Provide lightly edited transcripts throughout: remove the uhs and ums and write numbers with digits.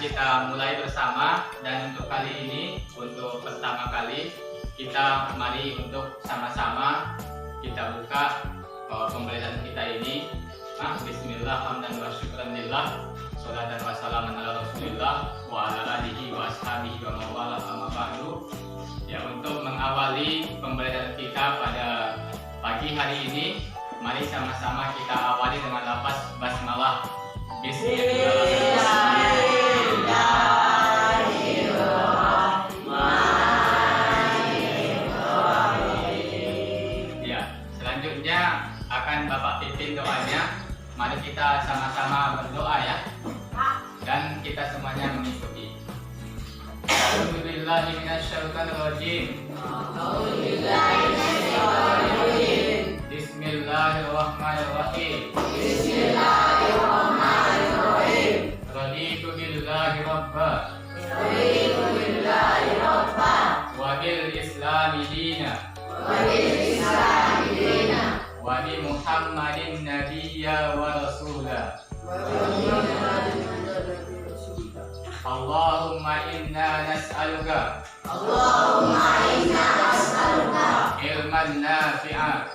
kita mulai bersama, dan untuk kali ini, untuk pertama kali kita mari untuk sama-sama kita buka pembelajaran kita ini. Bismillah, hamdan wa syukran lillah, sholatan wa salaman ala rasulillah wa ala alihi wa ashabihi wa mawala amma ba'du. Ya, untuk mengawali pembelajaran kita pada pagi hari ini, mari sama-sama kita awali dengan lafaz basmalah. Bismillahirrahmanirrahim. Ya, selanjutnya akan Bapak pimpin doanya. Mari kita sama-sama berdoa ya. Dan kita semuanya mengikuti. A'udzubillahi minasyaitonirrajim. Bismillahirrahmanirrahim. Raditu billahi rabba wa bil islami dina wa bi Muhammadin nabiyya wa rasula. Allahumma inna nas'aluka ilman nafi'a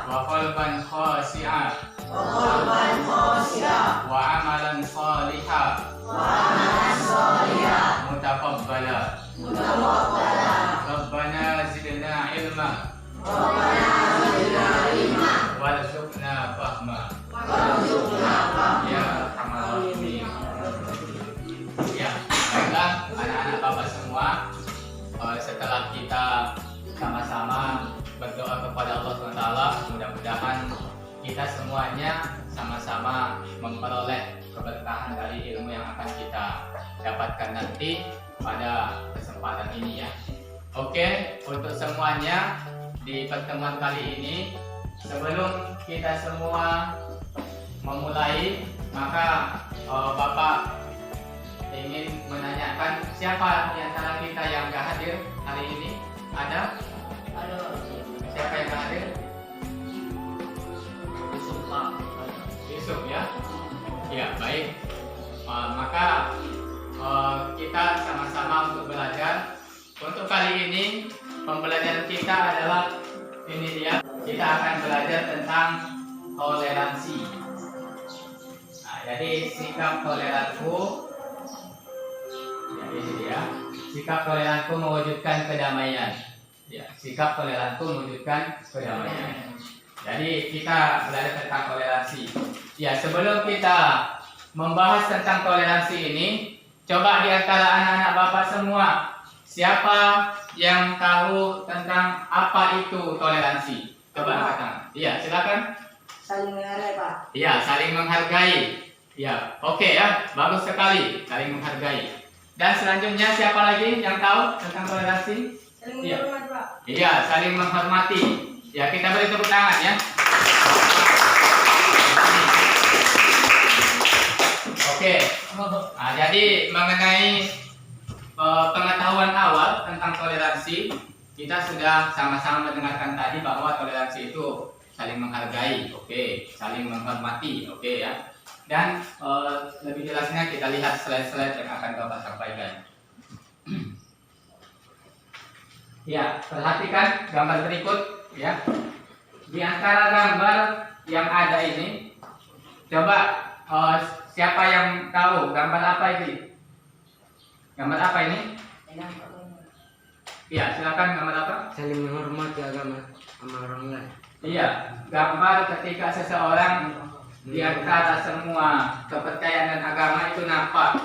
wa qalban khashi'a wa amalan salihah mutaqabbala. Rabbana zidna ilma warzuqna fahma ya arhamar rahimin. Ya, baiklah anak-anak Bapak semua, setelah kita sama-sama berdoa kepada Allah SWT, mudah-mudahan kita semuanya sama-sama memperoleh keberkahan dari ilmu yang akan kita dapatkan nanti pada kesempatan ini ya. Oke, untuk semuanya di pertemuan kali ini, sebelum kita semua memulai, maka Bapak ingin menanyakan siapa di antara kita yang gak hadir hari ini? Ada? Siapa yang gak hadir? Yusuf ya? Ya, baik. Maka kita sama-sama untuk belajar. Untuk kali ini pembelajaran kita adalah ini dia. Kita akan belajar tentang toleransi. Nah, jadi sikap toleranku. Ya, ini dia. Sikap toleranku mewujudkan kedamaian. Ya, sikap toleranku mewujudkan kedamaian. Jadi kita belajar tentang toleransi. Ya, sebelum kita membahas tentang toleransi ini, coba di antara anak-anak Bapak semua, siapa yang tahu tentang apa itu toleransi? Coba angkat tangan. Iya, silakan. Saling menghargai, Pak. Iya, saling menghargai. Ya, oke ya, bagus sekali, saling menghargai. Dan selanjutnya siapa lagi yang tahu tentang toleransi? Saling menghormati, Pak. Iya, saling menghormati. Ya, kita beri tepuk tangan ya. Oke. Nah, jadi mengenai pengetahuan awal tentang toleransi, kita sudah sama-sama mendengarkan tadi bahwa toleransi itu saling menghargai, oke, saling menghormati, oke ya. Dan lebih jelasnya kita lihat slide-slide yang akan Bapak sampaikan. Ya, perhatikan gambar berikut ya. Di antara gambar yang ada ini, coba siapa yang tahu gambar apa ini? Gambar apa ini? Iya, silakan, gambar apa? Saling menghormati agama sama orang lain. Iya, gambar ketika seseorang di antara semua kepercayaan dan agama itu nampak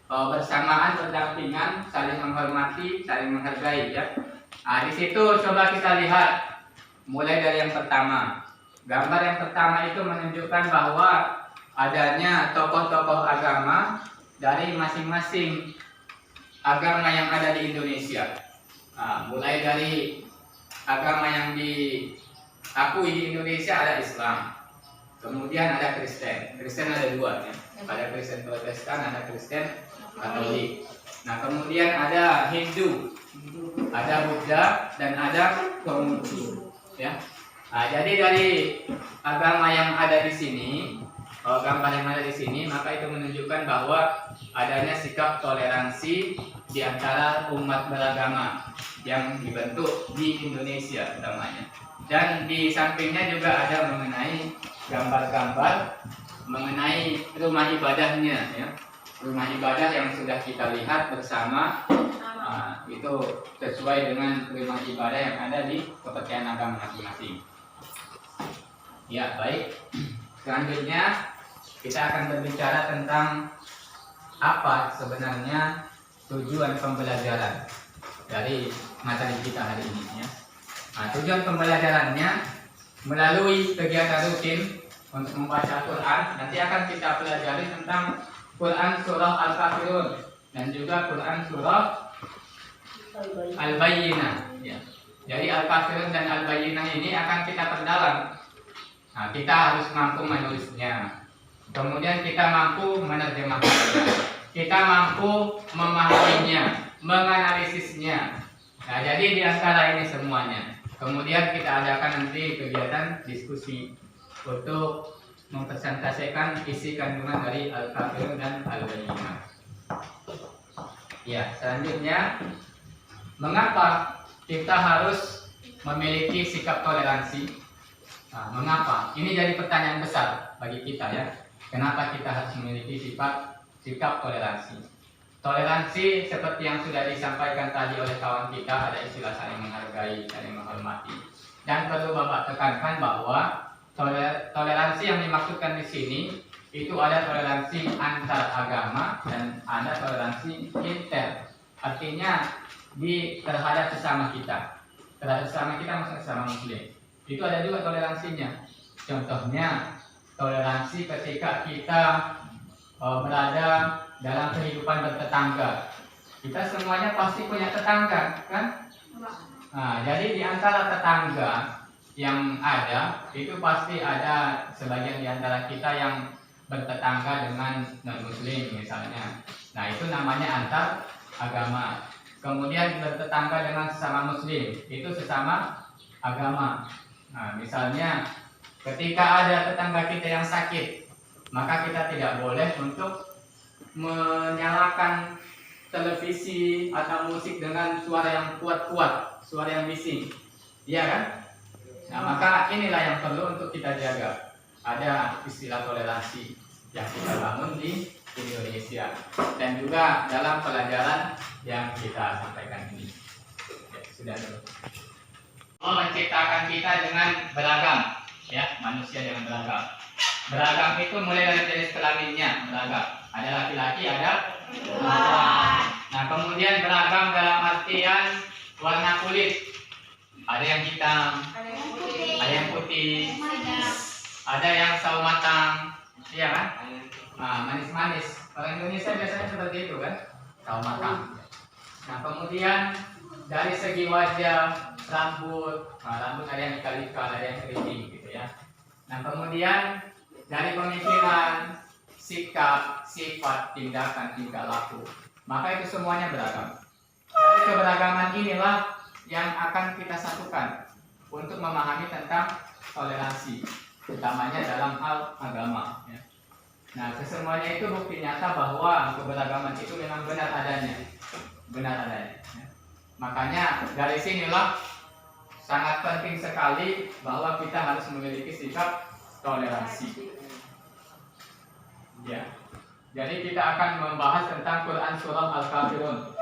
bersamaan, berdampingan, saling menghormati, saling menghargai ya. Nah, di situ coba kita lihat mulai dari yang pertama. Gambar yang pertama itu menunjukkan bahwa adanya tokoh-tokoh agama dari masing-masing agama yang ada di Indonesia. Nah, mulai dari agama yang diakui di Indonesia ada Islam, kemudian ada Kristen. Kristen ada dua ya. Ada Kristen Protestan, ada Kristen Katolik. Nah, kemudian ada Hindu, ada Buddha, dan ada Konghucu ya. Nah, jadi dari agama yang ada di sini gambar yang ada di sini, maka itu menunjukkan bahwa adanya sikap toleransi di antara umat beragama yang dibentuk di Indonesia utamanya. Dan di sampingnya juga ada mengenai gambar-gambar mengenai rumah ibadahnya, ya. Rumah ibadah yang sudah kita lihat bersama, itu sesuai dengan rumah ibadah yang ada di kepercayaan agama masing-masing. Ya, baik. Selanjutnya kita akan berbicara tentang apa sebenarnya tujuan pembelajaran dari materi kita hari ini, ya. Nah, tujuan pembelajarannya melalui kegiatan rutin untuk membaca Quran. Nanti akan kita pelajari tentang Quran surah Al-Kafirun dan juga Quran surah Al-Bayyinah, ya. Jadi Al-Kafirun dan Al-Bayyinah ini akan kita perdalam. Nah, kita harus mampu menulisnya. Kemudian kita mampu menerjemahkannya. Kita mampu memahaminya, menganalisisnya. Nah, jadi di antara ini semuanya. Kemudian kita adakan nanti kegiatan diskusi untuk mempresentasikan isi kandungan dari Al-Kafirun dan Al-Bayyinah. Ya, selanjutnya, mengapa kita harus memiliki sikap toleransi? Nah, mengapa? Ini jadi pertanyaan besar bagi kita, ya. Kenapa kita harus memiliki sikap toleransi? Toleransi seperti yang sudah disampaikan tadi oleh kawan kita, ada istilah saling menghargai, saling menghormati. Dan perlu Bapak tekankan bahwa toleransi yang dimaksudkan di sini itu ada toleransi antar agama dan ada toleransi inter. Artinya terhadap sesama kita. Terhadap sesama kita maksudnya sesama muslim. Itu ada juga toleransinya. Contohnya toleransi ketika kita berada dalam kehidupan bertetangga. Kita semuanya pasti punya tetangga, kan? Nah, jadi di antara tetangga yang ada, itu pasti ada sebagian di antara kita yang bertetangga dengan non-muslim misalnya. Nah, itu namanya antar agama. Kemudian bertetangga dengan sesama muslim, itu sesama agama. Nah, misalnya ketika ada tetangga kita yang sakit, maka kita tidak boleh untuk menyalakan televisi atau musik dengan suara yang kuat-kuat, suara yang bising. Iya kan? Nah, maka inilah yang perlu untuk kita jaga. Ada istilah toleransi yang kita bangun di Indonesia dan juga dalam pelajaran yang kita sampaikan ini. Ya, sudah dulu. Allah menciptakan kita dengan beragam, ya, manusia dengan beragam. Beragam itu mulai dari jenis kelaminnya beragam. Ada laki-laki, ada perempuan. Nah, kemudian beragam dalam artian warna kulit. Ada yang hitam, ada yang putih, ada yang sawo matang, iya kan? Nah, manis-manis. Orang Indonesia biasanya seperti itu kan, sawo matang. Nah, kemudian dari segi wajah, rambut ada yang ikal-ikal, ada yang keriting gitu ya. Nah, kemudian dari pemikiran, sikap, sifat, tindakan, tingkah laku, maka itu semuanya beragam. Dari keberagaman inilah yang akan kita satukan untuk memahami tentang toleransi, utamanya dalam hal agama. Ya. Nah, kesemuanya itu bukti nyata bahwa keberagaman itu memang benar adanya. Ya. Makanya dari sinilah sangat penting sekali bahwa kita harus memiliki sikap toleransi. Ya. Jadi kita akan membahas tentang Quran surah Al-Kafirun.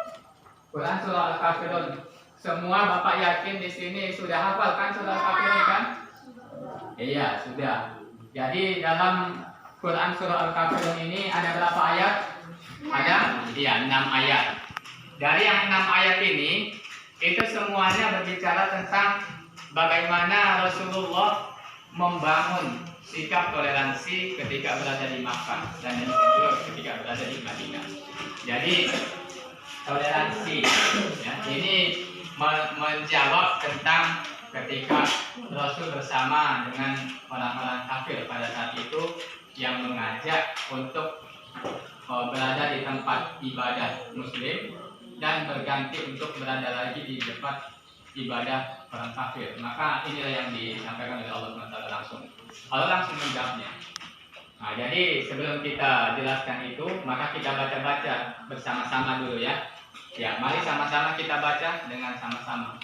Quran surah Al-Kafirun. Semua Bapak yakin di sini sudah hafal kan surah Al-Kafirun kan? Iya, sudah. Jadi dalam Quran surah Al-Kafirun ini ada berapa ayat? Ada? Iya, 6 ayat. Dari yang 6 ayat ini, itu semuanya berbicara tentang bagaimana Rasulullah membangun sikap toleransi ketika berada di Makkah dan juga ketika berada di Madinah. Jadi toleransi, ya, ini menjawab tentang ketika Rasul bersama dengan orang-orang kafir pada saat itu yang mengajak untuk berada di tempat ibadah Muslim dan berganti untuk berada lagi di tempat ibadah orang kafir. Maka inilah yang disampaikan oleh Allah SWT langsung. Allah langsung menjawabnya. Nah, jadi sebelum kita jelaskan itu, maka kita baca-baca bersama-sama dulu ya. Ya, mari sama-sama kita baca dengan sama-sama.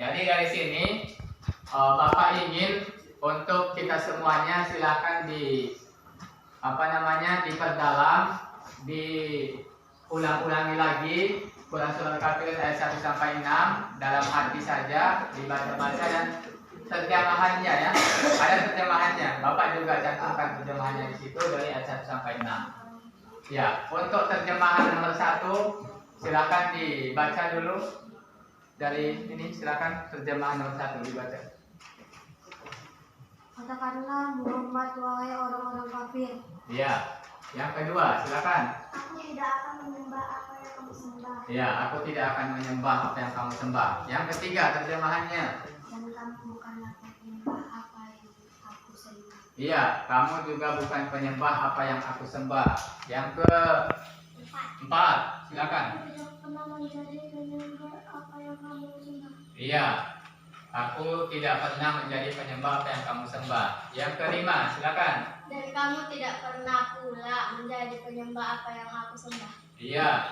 Jadi dari sini Bapak ingin untuk kita semuanya silahkan diperdalam, diulang-ulangi lagi Quran Surah Al-Kafirun ayat 1 sampai 6 dalam hati saja, dibaca-baca dan terjemahannya ya. Ada terjemahannya. Bapak juga cantumkan terjemahannya di situ dari ayat 1 sampai 6. Ya, untuk terjemahan nomor 1 silakan dibaca dulu. Dari ini silakan terjemahan nomor 1 dibaca. Katakanlah Muhammad, wahai orang-orang kafir. Iya. Yang kedua, silakan. Aku tidak akan menyembah apa yang kamu sembah. Iya, aku tidak akan menyembah apa yang kamu sembah. Yang ketiga, terjemahannya. Dan kamu bukanlah penyembah apa yang aku sembah. Iya, kamu juga bukan penyembah apa yang aku sembah. Yang keempat, silakan. Aku tidak pernah menjadi penyembah apa yang kamu sembah. Iya, aku tidak pernah menjadi penyembah apa yang kamu sembah. Yang kelima, silakan. Dan kamu tidak pernah pula menjadi penyembah apa yang aku sembah. Iya,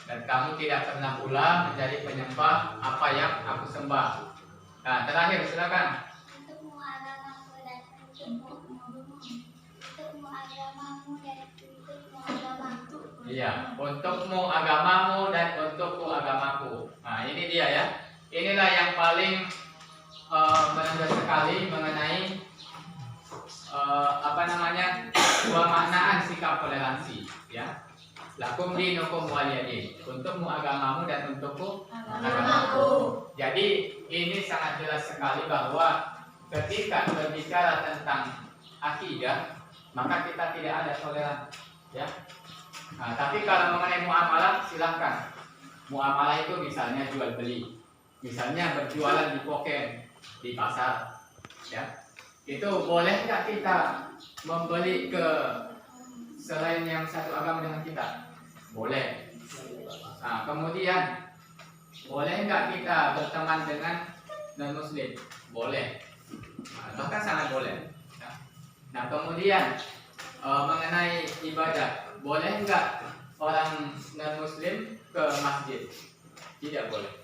dan kamu tidak pernah pula menjadi penyembah apa yang aku sembah. Nah, terakhir silakan. Untukmu agamamu dan untukmu agamamu dan untukmu agamaku. Iya, untukmu agamamu dan untukku agamaku. Nah, ini dia ya. Inilah yang paling menonjol sekali mengenai pemaknaan sikap toleransi. Ya, lakum dinukum waliyadin. Untukmu agamamu dan untukku agamaku. Jadi ini sangat jelas sekali bahwa ketika berbicara tentang akidah, maka kita tidak ada toleransi. Ya. Nah, tapi kalau mengenai muamalah, silahkan. Muamalah itu misalnya jual beli, misalnya berjualan di poken, di pasar, ya. Itu boleh nggak kita membeli ke selain yang satu agama dengan kita? Boleh. Nah, kemudian boleh nggak kita berteman dengan non muslim? Boleh. Nah, bahkan sangat boleh. Nah, kemudian mengenai ibadah, boleh nggak orang non muslim ke masjid? Tidak boleh.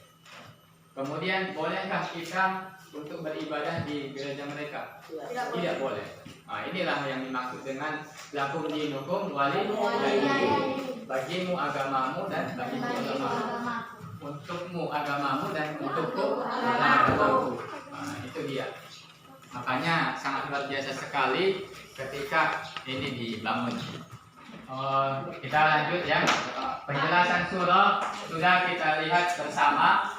Kemudian bolehkah kita untuk beribadah di gereja mereka? Tidak boleh. Nah, inilah yang dimaksud dengan lakum dinukum waliyadin. Bagimu agamamu dan bagimu agamaku. Untukmu agamamu dan untukku agamaku. Nah, itu dia. Makanya sangat luar biasa sekali ketika ini dibangun. Kita lanjut ya. Penjelasan surah sudah kita lihat bersama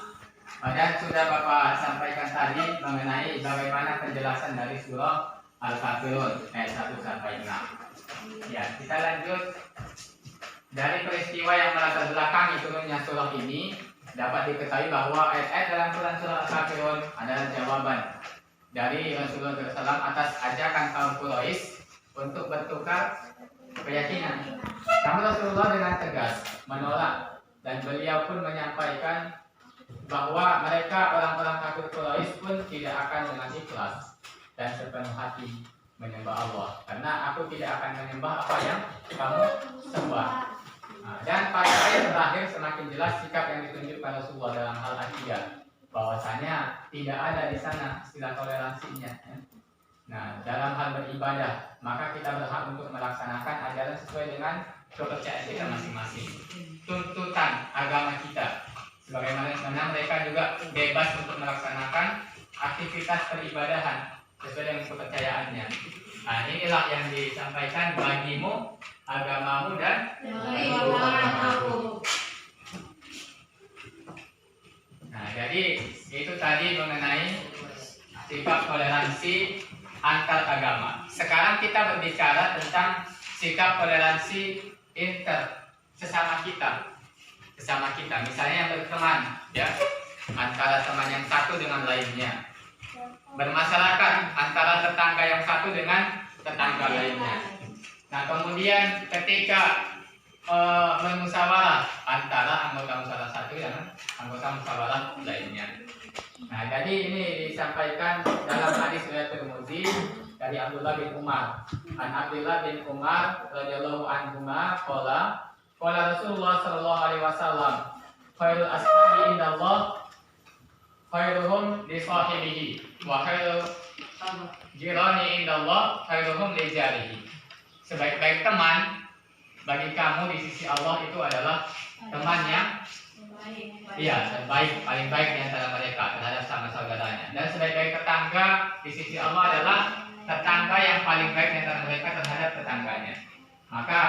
dan sudah Bapak sampaikan tadi mengenai bagaimana penjelasan dari surah Al-Kafirun ayat 1 sampai 6. Ya, kita lanjut dari peristiwa yang melatar belakangi turunnya surah ini. Dapat diketahui bahwa ayat-ayat dalam surah Al-Kafirun adalah jawaban dari Rasulullah SAW atas ajakan kaum Quraisy untuk bertukar keyakinan. Namun Rasulullah dengan tegas menolak dan beliau pun menyampaikan bahwa mereka orang-orang kafir Quraisy pun tidak akan dengan ikhlas dan sepenuh hati menyembah Allah, karena aku tidak akan menyembah apa yang kamu sembah. Nah, dan pada ayat terakhir semakin jelas sikap yang ditunjukkan Rasulullah dalam hal akidah, bahwasanya tidak ada di sana istilah toleransinya. Nah, dalam hal beribadah, maka kita berhak untuk melaksanakan ajaran sesuai dengan kepercayaan kita masing-masing. Tuntutan agama kita Sebagaimana mereka juga bebas untuk melaksanakan aktivitas peribadahan sesuai dengan kepercayaannya. Nah, inilah yang disampaikan bagimu agamamu dan Agamaku. Nah, jadi itu tadi mengenai sikap toleransi antar agama. Sekarang kita berbicara tentang sikap toleransi sesama kita. Misalnya yang berteman, ya, antara teman yang satu dengan lainnya. Bermasyarakat antara tetangga yang satu dengan tetangga lainnya. Nah, kemudian ketika bermusyawarah antara anggota musyawarah satu dengan anggota musyawarah lainnya. Nah, jadi ini disampaikan dalam hadis riwayat Tirmidzi dari Abdullah bin Umar. An Abdullah bin Umar radhiyallahu anhuma qala Rasulullah sallallahu alaihi wasallam khairul ashabi indallah khairuhum li sahibihi wa khairul jirani indallah khairuhum li jarihi. Sebaik-baik teman bagi kamu di sisi Allah itu adalah teman yang terbaik, paling baik di antara mereka terhadap sama saudaranya. Dan sebaik-baik tetangga di sisi Allah adalah tetangga yang paling baik di antara mereka terhadap tetangganya. Maka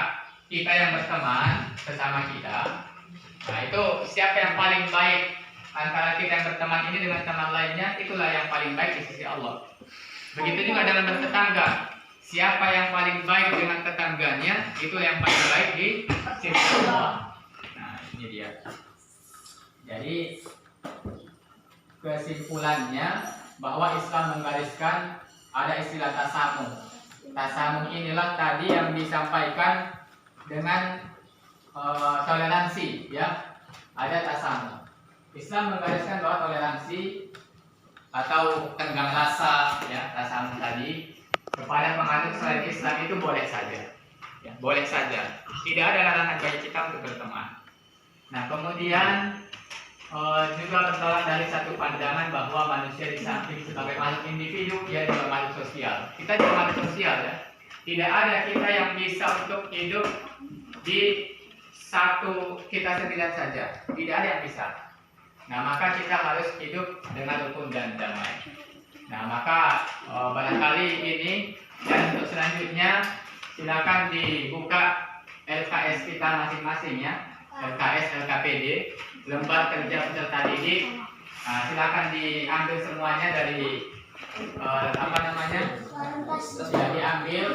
kita yang berteman sesama kita, nah itu siapa yang paling baik antara kita yang berteman ini dengan teman lainnya, itulah yang paling baik di sisi Allah. Begitu juga dalam bertetangga, siapa yang paling baik dengan tetangganya, itu yang paling baik di sisi Allah. Nah, ini dia. Jadi kesimpulannya bahwa Islam menggariskan ada istilah tasamuh. Tasamuh inilah tadi yang disampaikan dengan toleransi, ya. Ada tasamuh. Islam menggariskan bahwa toleransi atau tenggang rasa, ya, tasamuh tadi kepada penganut selain Islam itu boleh saja, ya, boleh saja. Tidak ada larangan bagi kita untuk berteman. Nah, kemudian juga bertolak dari satu pandangan bahwa manusia di samping sebagai makhluk individu, ia juga makhluk sosial. Kita juga makhluk sosial, ya. Tidak ada kita yang bisa untuk hidup di satu kita sendirian saja. Tidak ada yang bisa. Nah, maka kita harus hidup dengan rukun dan damai. Nah, maka barangkali ini dan untuk selanjutnya silakan dibuka LKS kita masing-masing, ya. LKS, LKPD, lembar kerja peserta didik. Nah, silakan diambil semuanya dari ya, diambil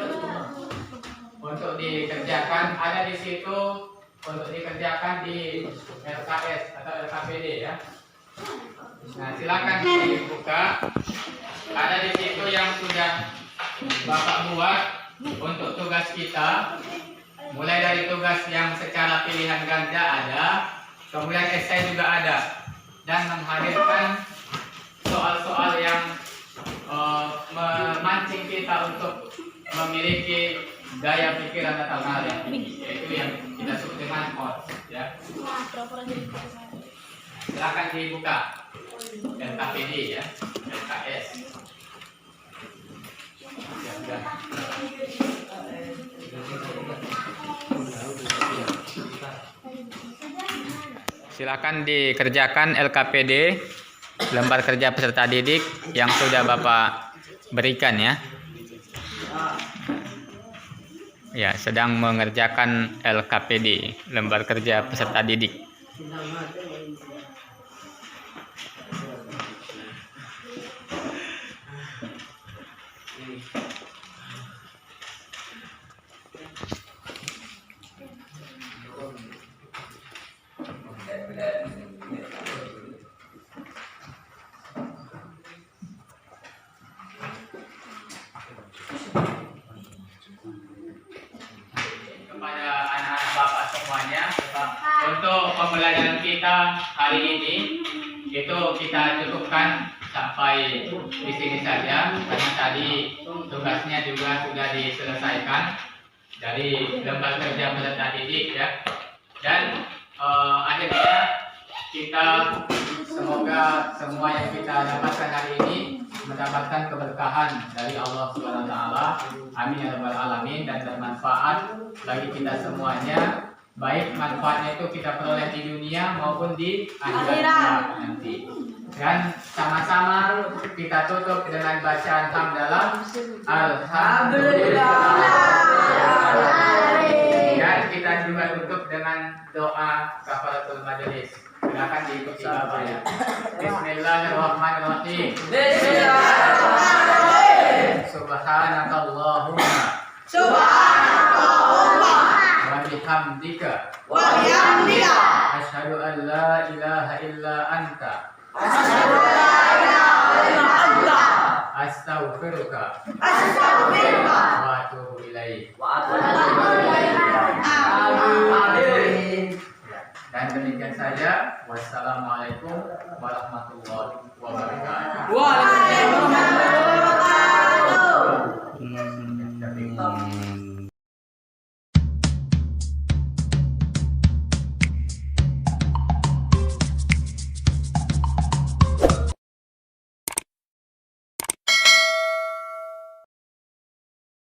untuk dikerjakan. Ada di situ untuk dikerjakan di LKS atau LKPD, ya. Nah, silakan dibuka. Ada di situ yang sudah Bapak buat untuk tugas kita. Mulai dari tugas yang secara pilihan ganda ada, kemudian esai juga ada, dan menghadirkan soal-soal yang memancing kita untuk memiliki daya pikiran atau hal yang tinggi, yaitu yang kita sebut dengan OTS, ya. Silakan dibuka LKPD, ya, LKS. Ya, sudah. Silakan dikerjakan LKPD, lembar kerja peserta didik yang sudah Bapak berikan, ya. Ya, sedang mengerjakan LKPD, lembar kerja peserta didik. Kepada anak-anak Bapak semuanya, untuk pembelajaran kita hari ini itu kita cukupkan sampai di sini saja, karena tadi tugasnya juga sudah diselesaikan dari lembar kerja peserta didik, ya. Dan akhirnya kita semoga semua yang kita dapatkan hari ini mendapatkan keberkahan dari Allah Subhanahu wa taala. Amin ya rabbal alamin, dan bermanfaat bagi kita semuanya baik manfaatnya itu kita peroleh di dunia maupun di akhirat nanti. Dan sama-sama kita tutup dengan bacaan hamdalah. Alhamdulillah. Dan kita juga tutup dengan doa kafaratul majelis. Silakan diikuti Bapak ya. Bismillahirrahmanirrahim. Subhanakallahumma wa bihamdika asyhadu an la ilaha illa anta astaghfiruka wa atubu ilaik. Dan demikian saja. Wassalamualaikum warahmatullahi wabarakatuh.